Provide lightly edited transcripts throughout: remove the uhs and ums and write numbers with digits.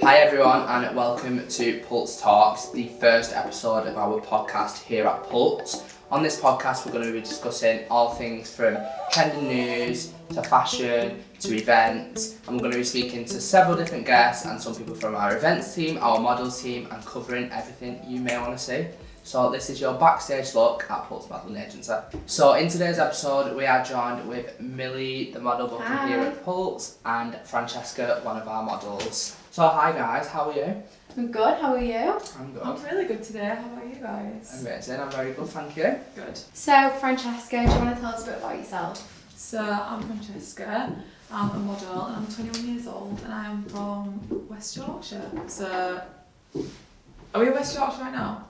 Hi everyone and welcome to Pulse Talks, the first episode of our podcast here at Pulse. On this podcast we're going to be discussing all things from trending news to fashion to events, and we're going to be speaking to several different guests and some people from our events team, our models team, and covering everything you may want to see. So this is your backstage look at Pulse Modelling Agency. So in today's episode we are joined with Millie, the model booker here at Pulse, and Francesca, one of our models. So hi guys, how are you? I'm good, how are you? I'm good. I'm really good today, how about you guys? Amazing, I'm very good, thank you. Good. So Francesca, do you want to tell us a bit about yourself? So I'm Francesca, I'm a model and I'm 21 years old and I'm from West Yorkshire. So, are we in West Yorkshire right now?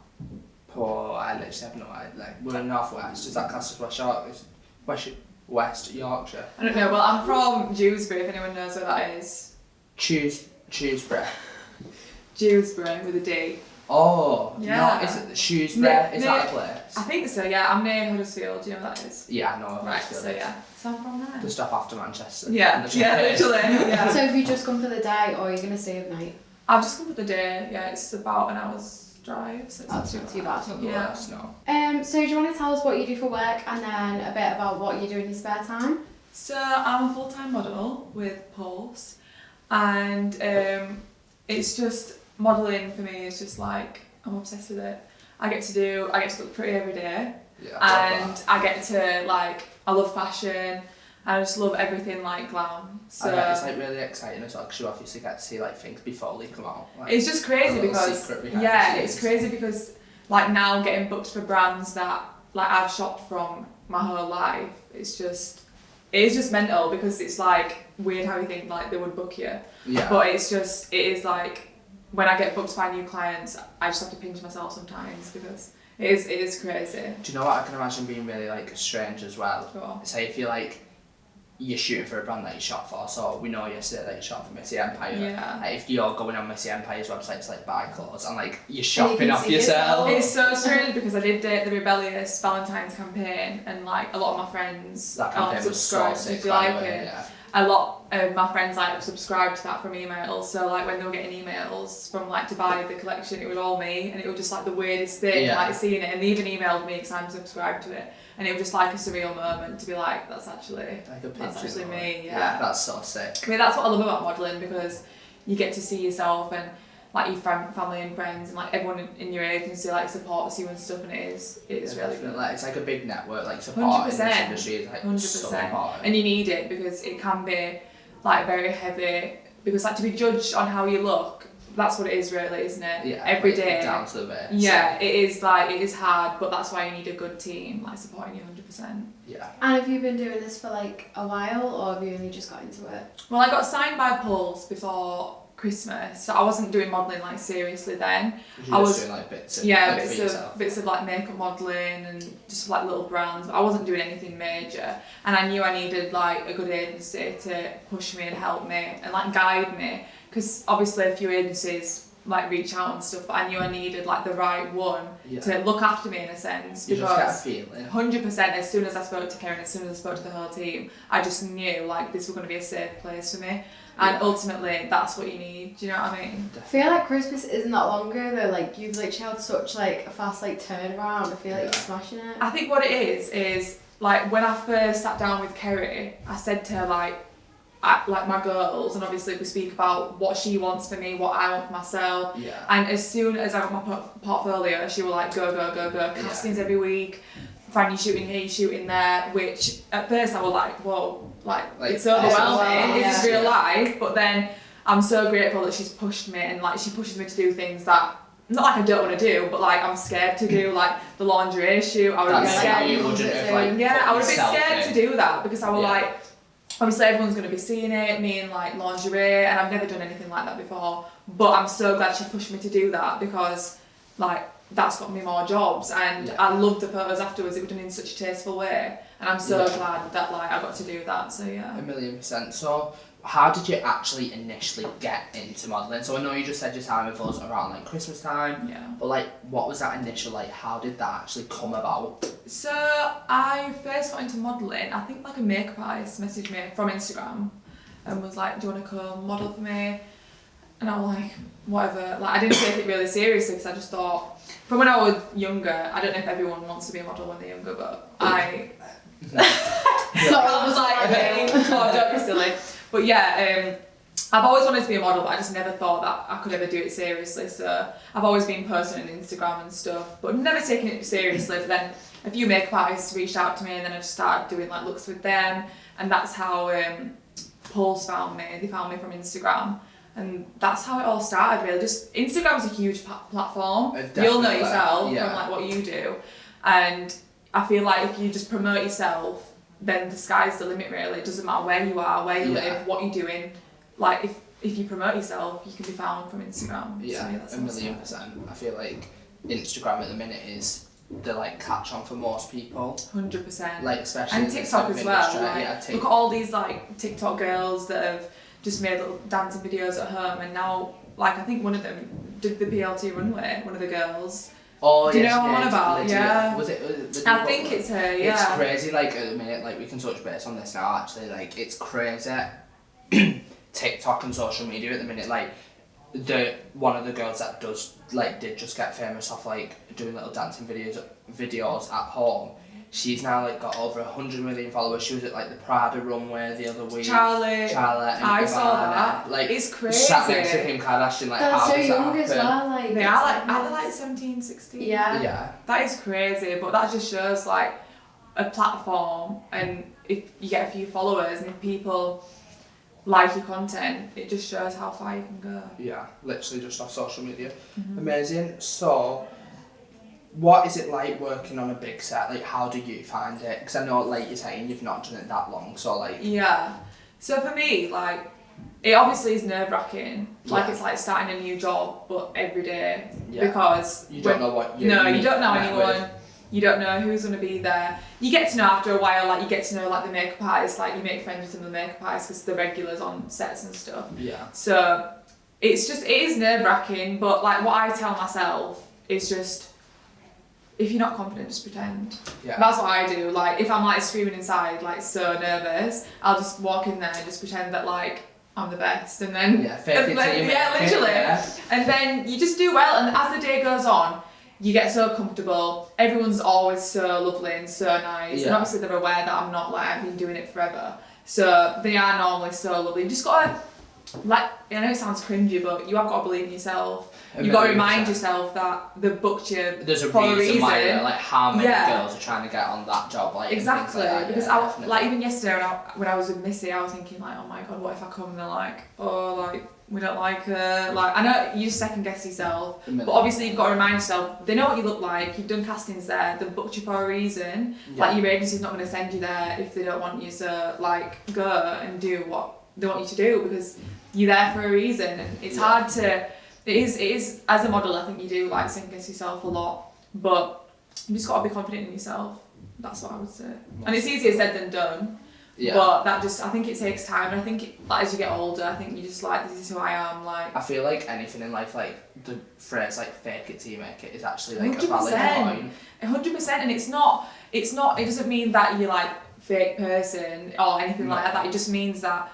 Oh, I literally have no idea. Like, we're in North West, is that classed as West Yorkshire? West Yorkshire? I don't know, well I'm from Dewsbury if anyone knows where that is. Shrewsbury. Dewsbury with a D. Oh, yeah. No, is it Shrewsbury? Is that a place? I think so, yeah. I'm near Huddersfield, do you know what that is? Yeah, I know. Right, so yeah. So I'm from there. Just off after Manchester. Yeah, literally. Yeah. So have you just come for the day or are you going to stay overnight? I've just come for the day, yeah, it's about an hour's drive, so it's That's not too bad. Yeah. No. So do you want to tell us what you do for work and then a bit about what you do in your spare time? So I'm a full-time model with Pulse, and it's just modelling for me is just like I'm obsessed with it. I get to look pretty every day, and I get to I love fashion. I just love everything like glam. So I bet it's really exciting as well because you obviously get to see things before they come out. It's just crazy because it's crazy because now getting booked for brands that I've shopped from my whole life. It is just mental because it's weird how you think they would book you. Yeah. But it is when I get booked by new clients, I just have to pinch myself sometimes because it is crazy. Do you know what I can imagine being really strange as well? Sure. Say if you're you're shooting for a brand that you shot for, so we know yesterday that you shot for Missy Empire. Yeah. If you're going on Missy Empire's website to buy clothes and you're shopping off yourself. It's so strange because I did the Rebellious Valentine's campaign and a lot of my friends that campaign was so sick. Did you like it? Yeah. A lot of my friends have subscribed to that from emails, so when they were getting emails from to buy the collection, it was all me, and it was just the weirdest thing, seeing it, and they even emailed me because I'm subscribed to it, and it was just a surreal moment to be that's actually me. Yeah, that's so sick. I mean, that's what I love about modelling because you get to see yourself and your family and friends and everyone in your agency supports you and stuff, and it's really good. It's a big network, support in this industry is 100%. So important. And you need it because it can be very heavy because to be judged on how you look, that's what it is really, isn't it? Yeah. Every day. Down to the bit. Yeah, so. It is hard, but that's why you need a good team supporting you 100%. Yeah. And have you been doing this for a while or have you only just got into it? Well, I got signed by Pulse before Christmas, so I wasn't doing modelling doing then. I was doing bits of bits of makeup modelling and just little brands, but I wasn't doing anything major, and I knew I needed a good agency to push me and help me and guide me, because obviously a few agencies reach out and stuff, but I knew I needed the right one to look after me in a sense. You because just get a feeling. 100%, as soon as I spoke to Kiara, as soon as I spoke to the whole team, I just knew this was going to be a safe place for me. And ultimately, that's what you need. Do you know what I mean? I feel Christmas isn't that long ago though. You've literally had such a fast turnaround. I feel you're smashing it. I think what it is when I first sat down with Kerry, I said to her my girls, and obviously we speak about what she wants for me, what I want for myself. Yeah. And as soon as I got my portfolio, she was go, castings every week. Fran, you shooting here, you shooting there, which at first I was whoa, it's overwhelming, is this real life? But then I'm so grateful that she's pushed me and she pushes me to do things that, not I don't want to do, but I'm scared to do, the lingerie shoot. I would be scared. I would be scared to do that because I was obviously everyone's going to be seeing it, me in lingerie, and I've never done anything like that before, but I'm so glad she pushed me to do that because that's got me more jobs, and I loved the photos afterwards. It was done in such a tasteful way, and I'm so glad that I got to do that. So yeah. 1,000,000%. So how did you actually initially get into modelling? So I know you just said your time with us around Christmas time. Yeah. But what was that initial how did that actually come about? So I first got into modelling. I think a makeup artist messaged me from Instagram and was do you want to come model for me? And I'm like, whatever. Like, I didn't take it really seriously because I just thought, from when I was younger, I don't know if everyone wants to be a model when they're younger, but I was like, okay, oh, don't be silly. But yeah, I've always wanted to be a model, but I just never thought that I could ever do it seriously. So I've always been posting on Instagram and stuff, but never taken it seriously. But then a few makeup artists reached out to me, and then I just started doing like looks with them, and that's how Pulse found me. They found me from Instagram. And that's how it all started, really. Just Instagram's a huge platform. You'll know yourself from like what you do, and I feel like if you just promote yourself, then the sky's the limit. Really, it doesn't matter where you are, where you live, what you're doing. Like if you promote yourself, you can be found from Instagram. Yeah, so, 1,000,000%. I feel like Instagram at the minute is the like catch on for most people. 100%. Like especially and TikTok as well. Like, look at all these like TikTok girls that have just made little dancing videos at home, and now, like, I think one of them did the PLT Runway, one of the girls. Oh, do you know what I'm on about? Yeah. Was it I think it's her, yeah. It's crazy, like, at the minute, like, we can touch base on this now, actually, like, it's crazy. TikTok and social media at the minute, like, one of the girls that did just get famous off, like, doing little dancing videos at home. She's now like got over 100 million followers. She was at like the Prada runway the other week. Charlie, and I saw that. Like, it's crazy. Sat next to Kim Kardashian, like, they're how so does young that as well. Like they are like 17, 16. Yeah. Yeah. That is crazy, but that just shows like a platform, and if you get a few followers and if people like your content, it just shows how far you can go. Yeah, literally just off social media. Mm-hmm. Amazing. So, what is it like working on a big set? Like, how do you find it? Because I know, like you're saying, you've not done it that long, so like... Yeah. So for me, like, it obviously is nerve-wracking. Like, it's like starting a new job, but every day. Yeah. Because... You don't know what you No, you don't know anyone. With. You don't know who's going to be there. You get to know after a while, like, you get to know, like, the makeup artists. Like, you make friends with some of the makeup artists because they're regulars on sets and stuff. Yeah. So, it is nerve-wracking, but, like, what I tell myself is just... If you're not confident, just pretend. Yeah. That's what I do. Like, if I'm like screaming inside, like so nervous, I'll just walk in there and just pretend that like I'm the best, and then fake it till you make it, literally. yeah. And then you just do well, and as the day goes on, you get so comfortable. Everyone's always so lovely and so nice, and obviously they're aware that I'm not like I've been doing it forever, so they are normally so lovely. You just gotta, like, I know it sounds cringy, but you have got to believe in yourself. You've got to remind yourself that they've booked you There's a for a reason. why, like, how many girls are trying to get on that job, like, exactly. And things like that. Because yeah, like even yesterday when I was with Missy, I was thinking like, oh my god, what if I come and they're like, oh, like, we don't like her. Like, I know you just second guess yourself, but obviously you've got to remind yourself they know what you look like. You've done castings there. They've booked you for a reason. Yeah. Like, your agency's not going to send you there if they don't want you to like go and do what they want you to do, because you're there for a reason. And it's hard to. It is as a model, I think you do like second guess yourself a lot, but you just got to be confident in yourself. That's what I would say. And it's easier said than done. Yeah. But that just, I think it takes time, and I think like, as you get older, I think you just like, this is who I am. Like, I feel like anything in life, like the phrase like "fake it till you make it" is actually like 100%, a valid point. 100%, and it's not. It doesn't mean that you're like fake person or anything like that. It just means that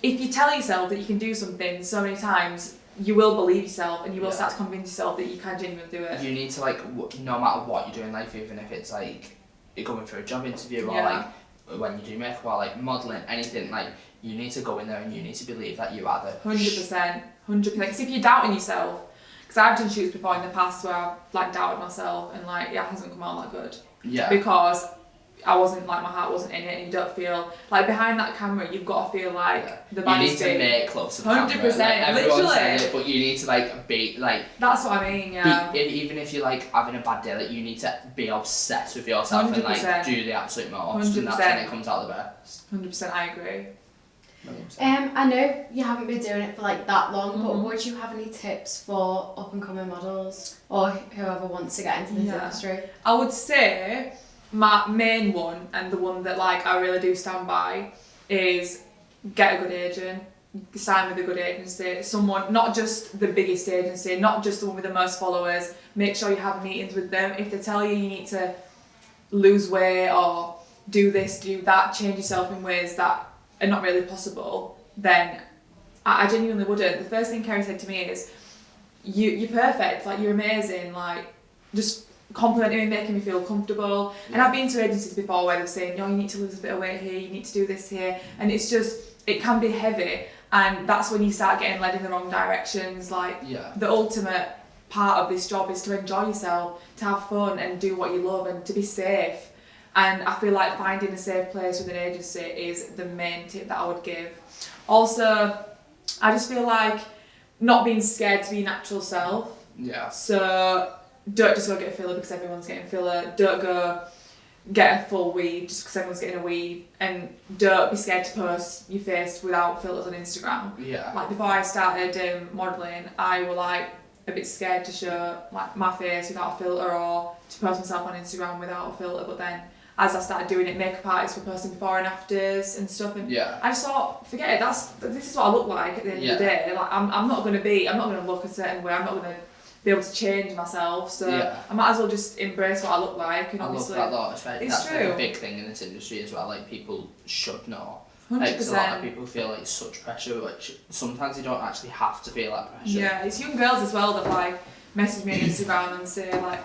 if you tell yourself that you can do something so many times, you will believe yourself, and you will start to convince yourself that you can genuinely do it. You need to like, no matter what you do in life, even if it's like you're going for a job interview or like when you do makeup or like modelling, anything, like you need to go in there and you need to believe that you are the 100%. Because if you're doubting yourself, because I've done shoots before in the past where I've like doubted myself and like it hasn't come out that good. Yeah. Because I wasn't like, my heart wasn't in it, and you don't feel like behind that camera you've got to feel like the baddest. You need to make close to the 100%, camera. Like, everyone literally. says it, but you need to like be like. That's what I mean. Yeah. Even if you're like having a bad day, like you need to be obsessed with yourself 100%. And like do the absolute most, 100%. And that's when it comes out the best. 100%, I agree. 100%. I know you haven't been doing it for like that long, but would you have any tips for up and coming models or whoever wants to get into this industry? I would say my main one, and the one that like I really do stand by, is get a good agent. Sign with a good agency. Someone, not just the biggest agency, not just the one with the most followers. Make sure you have meetings with them. If they tell you need to lose weight or do this, do that, change yourself in ways that are not really possible, then I genuinely wouldn't. The first thing Kerry said to me is, you're perfect, like you're amazing, like just complimenting me, making me feel comfortable. Yeah. And I've been to agencies before where they're saying, you need to lose a bit of weight here, you need to do this here, and it's just, it can be heavy, and that's when you start getting led in the wrong directions. Like the ultimate part of this job is to enjoy yourself, to have fun and do what you love and to be safe. And I feel like finding a safe place with an agency is the main tip that I would give. Also, I just feel like not being scared to be your natural self. Yeah. So don't just go get a filler because everyone's getting a filler. Don't go get a full weave just because everyone's getting a weave. And don't be scared to post your face without filters on Instagram. Yeah. Like before I started modelling, I was like a bit scared to show like my face without a filter or to post myself on Instagram without a filter. But then as I started doing it, makeup artists were posting before and afters and stuff, and I just thought, forget it. This is what I look like at the end of the day. Like I'm not going to look a certain way. I'm not going to be able to change myself. So I might as well just embrace what I look like. And obviously, I love that though. It's that's true. Like a big thing in this industry as well. Like people should know. 100%. Like, 'cause a lot of people feel like such pressure, which sometimes you don't actually have to feel that pressure. Yeah, it's young girls as well that like message me on Instagram and say like,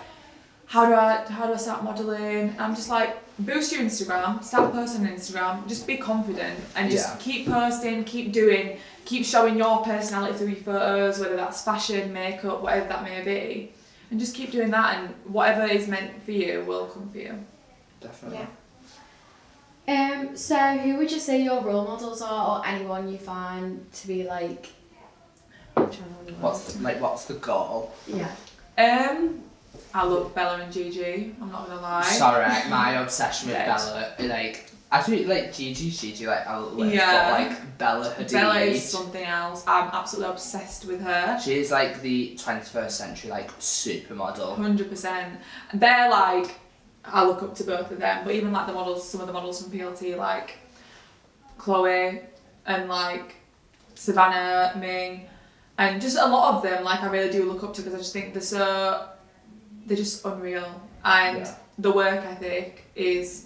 how do I start modelling? And I'm just like, boost your Instagram, start posting on Instagram, just be confident and just keep posting, keep doing, keep showing your personality through your photos, whether that's fashion, makeup, whatever that may be. And just keep doing that, and whatever is meant for you will come for you. Definitely. Yeah. So who would you say your role models are, or anyone you find to be like, what's the goal? Yeah. I love Bella and Gigi, I'm not gonna lie. Sorry, my obsession with Bella, like, I do like Gigi, like, I love, but like, Bella Hadid. Bella is something else, I'm absolutely obsessed with her. She is like the 21st century, like, supermodel. 100%. They're like, I look up to both of them, but even like the models, some of the models from PLT, like Chloe and like Savannah, Ming, and just a lot of them, like I really do look up to because I just think they're just unreal. And the work ethic is,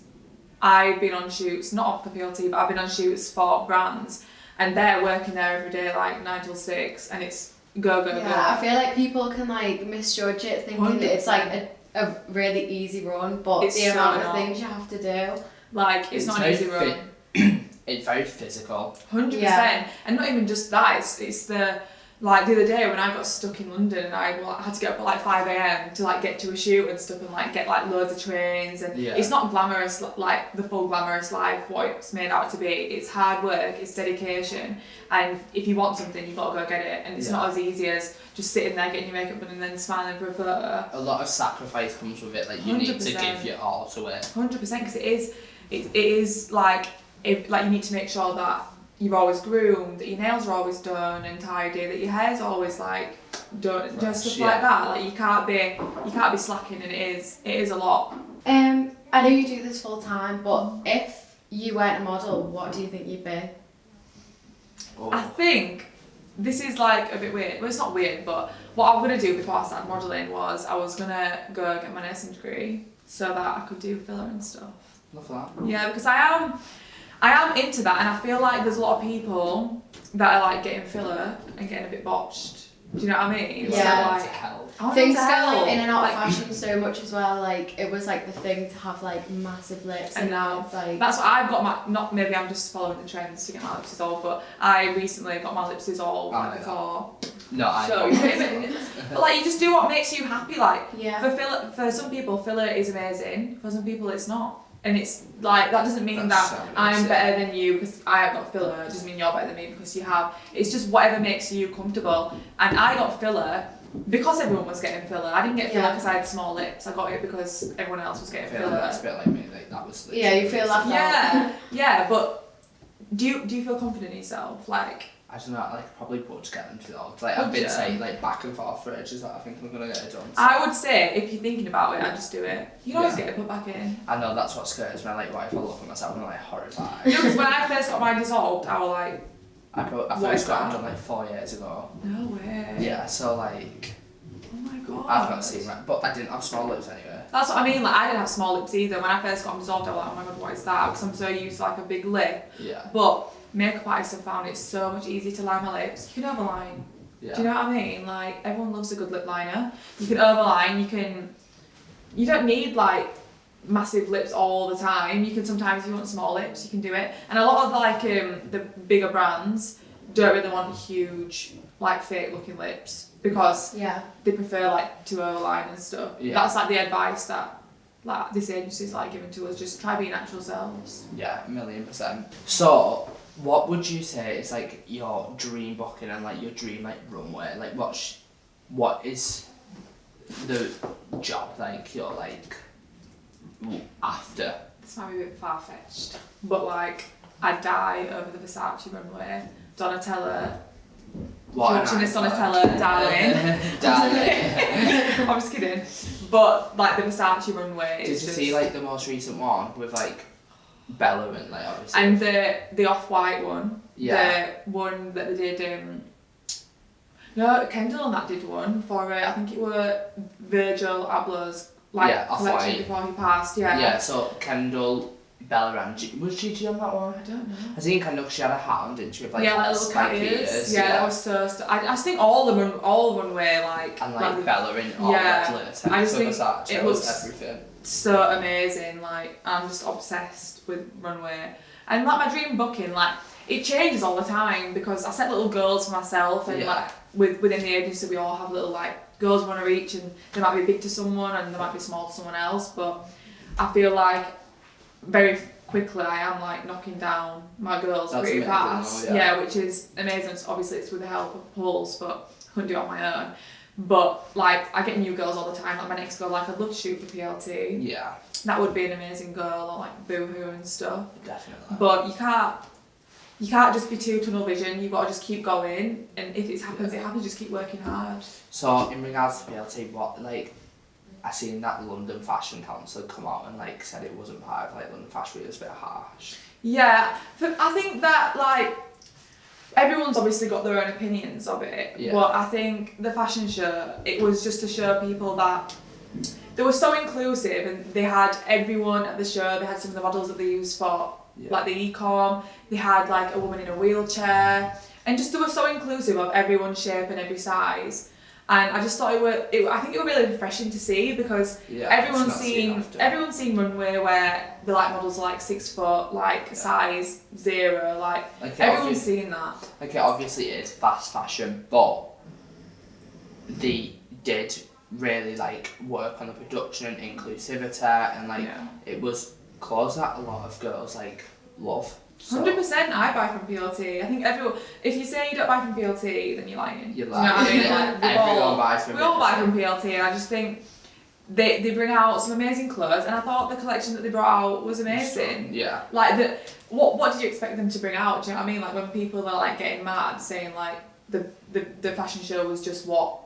I've been on shoots, not off the PLT, but I've been on shoots for brands, and they're working there every day, like 9 till 6, and it's go. I feel like people can like misjudge it, thinking 100%. It's like a really easy run, but it's the amount of things you have to do. Like, it's not an easy run. It's very physical. 100%. And not even just that, it's the, like the other day when I got stuck in London and I had to get up at like 5 a.m. to like get to a shoot and stuff and like get like loads of trains, and it's not glamorous, like the full glamorous life what it's made out to be. It's hard work, it's dedication, and if you want something you've got to go get it, and it's not as easy as just sitting there getting your makeup done and then smiling for a photo. A lot of sacrifice comes with it, like you 100%. Need to give your all to it. 100%, because it is like, like you need to make sure that you're always groomed, that your nails are always done and tidy, that your hair's always like done, just stuff like that. Like you can't be slacking, and it is a lot. I know you do this full time, but if you weren't a model, what do you think you'd be? I think this is like a bit weird. Well, it's not weird, but what I'm gonna do before I started modelling was I was gonna go get my nursing degree so that I could do filler and stuff. Love that. Yeah, because I am into that, and I feel like there's a lot of people that are like getting filler and getting a bit botched. Do you know what I mean? Yeah. So, like, things go in and out of fashion so much as well. Like it was like the thing to have like massive lips, and now it's like, that's what I've got. Not maybe I'm just following the trends to get my lips dissolved, but I recently got my lips dissolved before. No, I don't. But like you just do what makes you happy. Like for some people, filler is amazing. For some people, it's not. And it's like, that doesn't mean that I'm better than you because I have got filler. It doesn't mean you're better than me because you have. It's just whatever makes you comfortable. And I got filler because everyone was getting filler. I didn't get filler because I had small lips. I got it because everyone else was getting filler. That's a bit like me. Like that was. You feel left out. Yeah. But do you feel confident in yourself? Like, I don't know, like probably would get them to that. Like I've been saying like back and forth for ages that I think I'm gonna get it done. So. I would say if you're thinking about it, I'd just do it. You can always get it put back in. I know, that's what scares me. Like, what if I look at myself and I'm like horrified? No, because when I first got mine dissolved, I was like, I first got it done like 4 years ago. No way. Yeah, so like, oh my god. I've not seen that, but I didn't have small lips anyway. That's what I mean, like I didn't have small lips either. When I first got them dissolved, I was like, oh my god, what is that? Because I'm so used to like a big lip. Yeah. But makeup artists have found it so much easier to line my lips. You can overline. Yeah. Do you know what I mean? Like, everyone loves a good lip liner. You can overline, you don't need like massive lips all the time. You can sometimes, if you want small lips, you can do it. And a lot of like the bigger brands don't really want huge, like fake looking lips because they prefer like to overline and stuff. Yeah. That's like the advice that like this agency's like giving to us, just try being natural selves. Yeah, 1,000,000%. So, what would you say is like your dream booking and like your dream like runway? Like what is the job like you're like after? This might be a bit far fetched, but like I'd die over the Versace runway. Donatella. Watching this Donatella, darling. Darling. I'm just kidding. But like the Versace runway. Did you see like the most recent one with like Bella and like obviously? And the off-white one. Yeah. The one that they did. No, Kendall and that did one for I think it were Virgil Abloh's like collection before he passed. Yeah. Yeah. So Kendall, Bella and was Gigi on that one? I don't know. I think Kendall, she had a hat, didn't she? With like little cat ears. Yeah, that was so. I just think all runway like and like Bella in all red glitter. I just think Versace, it looks everything. So amazing. Like I'm just obsessed with runway, and like my dream booking, like it changes all the time because I set little goals for myself, and like within the agency we all have little like goals we want to reach, and they might be big to someone and they might be small to someone else, but I feel like very quickly I am like knocking down my goals pretty fast. Yeah, which is amazing. Obviously it's with the help of Pulse, but I couldn't do it on my own. But like I get new goals all the time. Like my next goal, like I'd love to shoot for PLT. Yeah. That would be an amazing goal, or like Boohoo and stuff. Definitely. But you can't just be too tunnel vision. You've got to just keep going, and if it happens, it happens. Just keep working hard. So in regards to PLT, what like I seen that London Fashion Council come out and like said it wasn't part of like London Fashion Week. It was a bit harsh. Yeah, but I think that like everyone's obviously got their own opinions of it. Yeah. But I think the fashion show, it was just to show people that they were so inclusive, and they had everyone at the show. They had some of the models that they used for like the e-com. They had like a woman in a wheelchair, and just they were so inclusive of everyone's shape and every size. And I just thought I think it was really refreshing to see because everyone's seen runway where the like models are like 6 foot, like size 0, like everyone's seen that. Like it obviously is fast fashion, but they did really like work on the production and inclusivity, and like it was clothes that a lot of girls like love. 100%. I buy from PLT. I think if you say you don't buy from PLT, then you're lying. You're lying. Do you know what I mean? Like, everyone buys from PLT. We all buy from PLT, and I just think they bring out some amazing clothes, and I thought the collection that they brought out was amazing. Yeah. Like what did you expect them to bring out? Do you know what I mean? Like when people are like getting mad saying like the fashion show was just what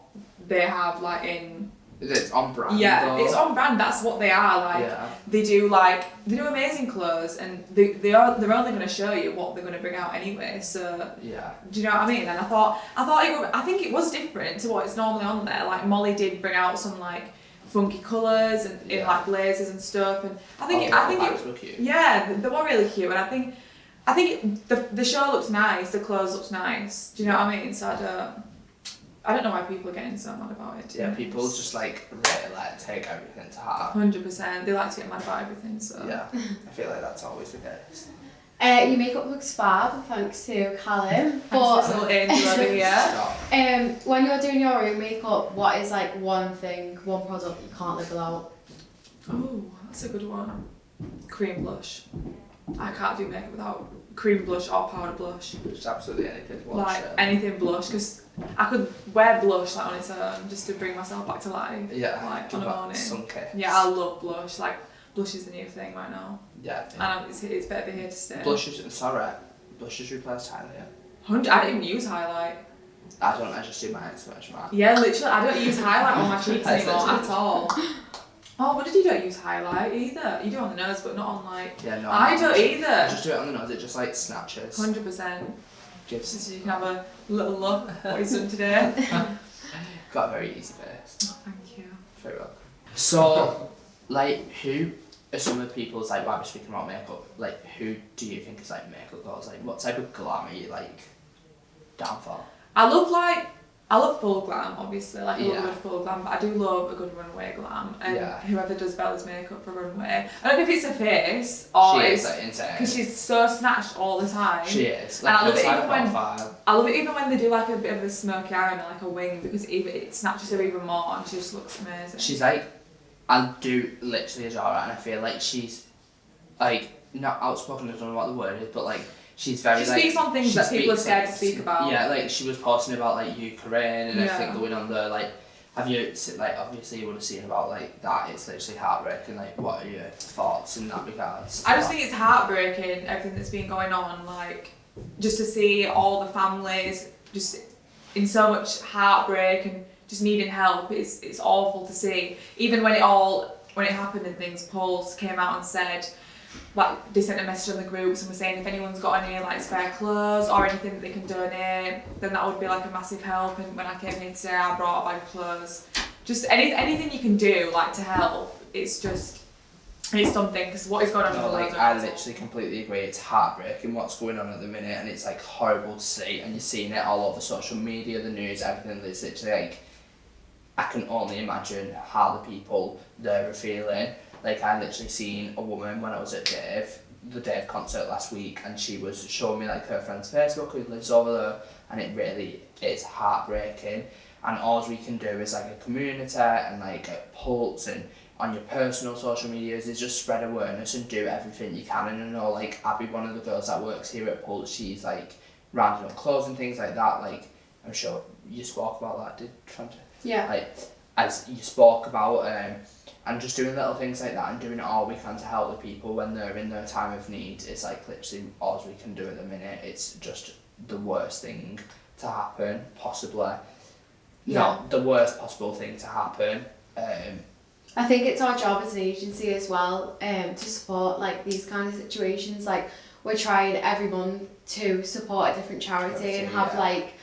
they have like in. It's on brand. Yeah, though. It's on brand. That's what they are. Like they do amazing clothes, and they're only going to show you what they're going to bring out anyway. So do you know what I mean? And I think it was different to what it's normally on there. Like Molly did bring out some like funky colours and in like blazers and stuff, and I think it were cute. Yeah, they were really cute, and I think the show looked nice. The clothes looked nice. Do you know what I mean? So I don't know why people are getting so mad about it. Yeah, people just like really like take everything to heart. 100%. They like to get mad about everything, so. Yeah, I feel like that's always the case. Your makeup looks fab, thanks to Callum. But little angel over here. When you're doing your own makeup, what is like one product you can't live without? Oh, that's a good one. Cream blush. I can't do makeup without cream blush or powder blush. Just absolutely anything blush. Like anything blush, because I could wear blush like on its own just to bring myself back to life. Yeah. Like on a morning. Sunky. Yeah, I love blush. Like blush is the new thing right now. Yeah. And it's better here to stay. Blush has replaced highlight. I don't even use highlight. I just do my exclamation mark. Yeah, literally, I don't use highlight on my cheeks anymore at all. Oh, what did you don't use highlight either? You do on the nose, but not on like. Yeah, no. I don't either. I just do it on the nose. It just like snatches. 100%. Gives. So you can have a little look what he's done today. Got a very easy face. Oh, thank you. Very well. So, like, who some of the people's like, why we're speaking about makeup, like, who do you think is like makeup girls? Like, what type of glam are you like down for? I love full glam, obviously, like I love a good full glam, but I do love a good runway glam, and whoever does Bella's makeup for runway, I don't know if it's her face or she it's is like insane because she's so snatched all the time. She is, like, and I love it even when they do like a bit of a smoky eye and like a wing, because it snatches her even more and she just looks amazing. She's like, I do literally adore her, and I feel like she's like not outspoken, I don't know what the word is, but like she's very she speaks on things that people are scared to speak about. Yeah, like she was posting about like Ukraine and everything going on there. Like, have you like obviously you would have seen about like that? It's literally heartbreaking. Like, what are your thoughts in that regards? I just think it's heartbreaking, everything that's been going on. Like, just to see all the families just in so much heartbreak and just needing help. It's awful to see. Even when it happened and things, Paul's came out and said, like, they sent a message on the groups and were saying if anyone's got any like spare clothes or anything that they can donate, then that would be like a massive help. And when I came here today, I brought a bag of clothes. Just anything you can do like to help. It's something, because what is going on in the world? I literally completely agree. It's heartbreaking what's going on at the minute, and it's like horrible to see. And you're seeing it all over social media, the news, everything. It's literally like, I can only imagine how the people there are feeling. Like, I literally seen a woman when I was at the Dave concert last week, and she was showing me like her friend's Facebook who lives over there, and it really is heartbreaking. And all we can do is like a community and like a Pulse and on your personal social medias is just spread awareness and do everything you can. And I know like Abby, one of the girls that works here at Pulse, she's like rounding up clothes and things like that. Like, I'm sure you spoke about that, did Francesca? Yeah. Like, as you spoke about, and just doing little things like that and doing all we can to help the people when they're in their time of need is like literally all we can do at the minute. It's just the worst thing to happen, possibly. Not the worst possible thing to happen. I think it's our job as an agency as well, to support like these kind of situations. Like, we're trying every month to support a different charity and have like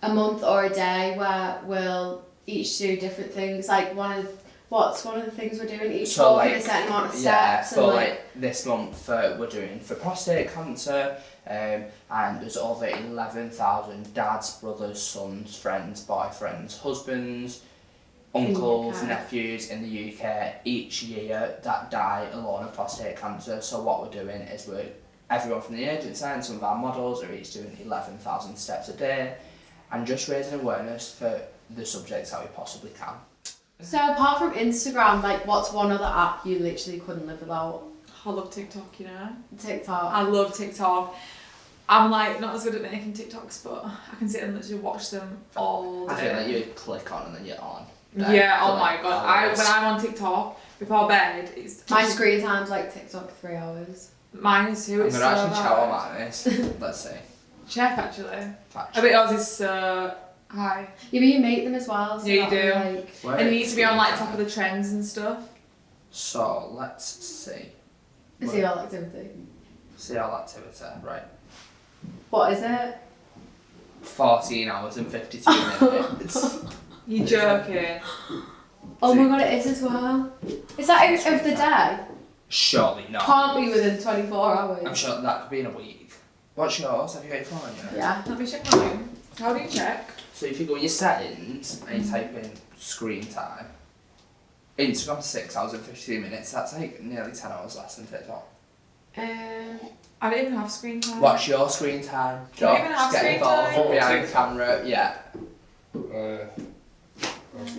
a month or a day where we'll each do different things. Like, one of the things we're doing each month, like, a certain amount of steps. Yeah, so like this month we're doing for prostate cancer, and there's over 11,000 dads, brothers, sons, friends, boyfriends, husbands, uncles, nephews in the UK each year that die alone of prostate cancer. So what we're doing is everyone from the agency and some of our models are each doing 11,000 steps a day and just raising awareness for the subjects that we possibly can. So apart from Instagram, like, what's one other app you literally couldn't live without? I love TikTok, you know. TikTok. I love TikTok. I'm like not as good at making TikToks, but I can sit and literally watch them all day. I feel like you click on and then you're on. Yeah, oh my god. When I'm on TikTok before bed, it's my screen time's like TikTok 3 hours. Mine is too. I'm It's gonna so actually bad. chow on this. Let's see. Check actually. I bet yours is so high. Yeah, but you make them as well. So Yeah, you do. like... And you need to be on like top of the trends and stuff. So let's see. See all activity. See all activity, right. What is it? 14 hours and 52 minutes. You're joking. Oh my god, it is as well. Is that of the day? Surely not. Can't be within 24 hours. I'm sure that could be in a week. What's yours? Have you got your phone yet? Yeah. Let me check mine. How do you check? So if you go in your settings and you type in screen time, Instagram 6 hours and 52 minutes, that's like nearly 10 hours less than TikTok. I don't even have screen time. What's your screen time? Do you even have get screen involved time? behind the camera, yeah.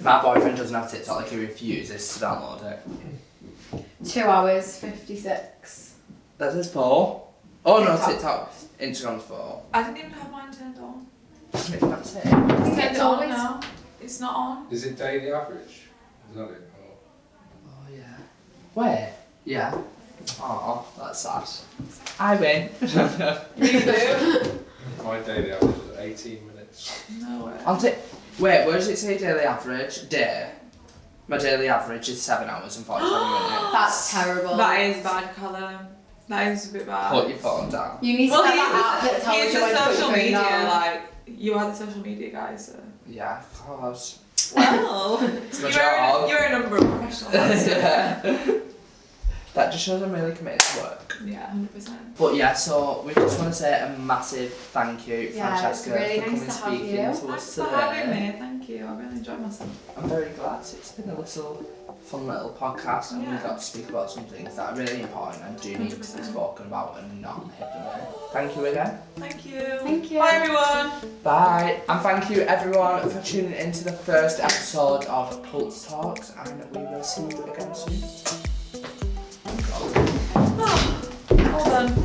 My boyfriend doesn't have TikTok, like he refuses to download it. 2 hours 56. That says 4. Oh TikTok. no, TikTok. Instagram's 4. I didn't even have mine turned on. That's it. Turned it on always- now. It's not on. Is it daily average? Is that it? Oh yeah. Where? Yeah. Oh, that's sad. I win. You do? My daily average is 18 minutes. No way. Wait, where does it say daily average? Day. My daily average is 7 hours and 47 minutes. That's terrible. That is bad, Callum. That is a bit bad. Put your phone down. You need to Well, have that app that tells he's you a when to put social your phone media, down. like, you are the social media guy, so. Yeah, of course. Well, It's my job. you're a number of professionals. Yeah. That just shows I'm really committed to work. Yeah, 100%. But yeah, so we just want to say a massive thank you, Francesca, really for coming nice to have speaking you. to us Thanks today. for having me. Thank you. I really enjoyed myself. I'm very glad. It's been a little fun little podcast, and we got to speak about some things that are really important and do need to be 100%. spoken about and not hidden away. Thank you again. Thank you. Thank you. Bye everyone. Bye, and thank you everyone for tuning into the first episode of Pulse Talks, and we will see you again soon. Well done.